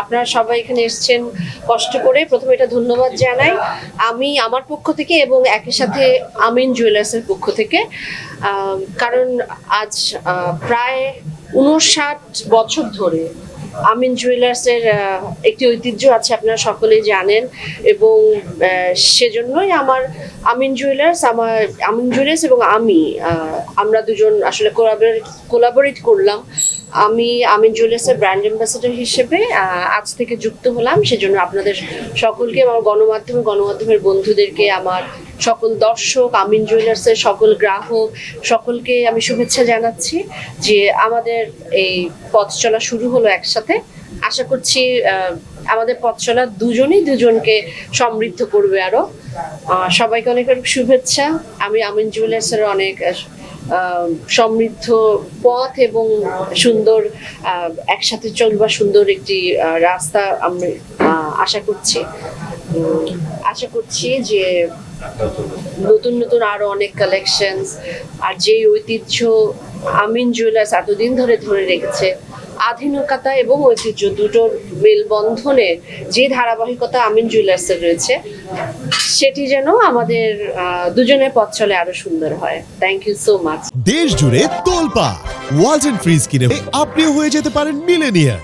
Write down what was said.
আপনারা সবাই এখানে এসেছেন কষ্ট করে। প্রথমে এটা ধন্যবাদ জানাই আমি আমার পক্ষ থেকে এবং একই সাথে আমিন জুয়েলার্সের পক্ষ থেকে, কারণ আজ প্রায় 59 বছর ধরে আমিন জুয়েলার্সের একটি ঐতিহ্য আছে, আপনারা সকলেই জানেন। এবং সেজন্যই আমিন জুয়েলার্স এবং আমরা দুজন আসলে কোলাবোরেট করলাম। আমি আমিন জুয়েলার্সের ব্র্যান্ড অ্যাম্বাসেডর হিসেবে আজ থেকে যুক্ত হলাম। সেজন্য আপনাদের সকলকে, আমার গণমাধ্যমের বন্ধুদেরকে, আমার সকল দর্শক, আমিন জুয়েলার্সের সকল গ্রাহক, সকলকে আমি শুভেচ্ছা জানাচ্ছি যে আমাদের এই পথ চলা শুরু হলো একসাথে। আশা করছি আমাদের পথ চলা দুজনকে সমৃদ্ধ করবে আরো। সবাইকে অনেক অনেক শুভেচ্ছা। আমি আমিন জুয়েলার্সের অনেক সমৃদ্ধ পথ এবং সুন্দর একসাথে চলবার সুন্দর একটি রাস্তা আমি আশা করছি যে নতুন নতুন আরো অনেক কালেকশনস আর যে ঐতিহ্য আমিন জুয়েলার্স এতদিন ধরে রেখেছে, আধুনিকতা এবং ঐতিহ্য দুটোর মেলবন্ধনে যে ধারাবাহিকতা আমিন জুয়েলার্সের রয়েছে, সেটি যেন আমাদের দুজনের পথ চলে আরো সুন্দর হয়। Thank you so much. দেশ জুড়ে তোলপাড় ওয়ালটন ফ্রিজ কিনে আপনিও হয়ে যেতে পারেন মিলেনিয়ার।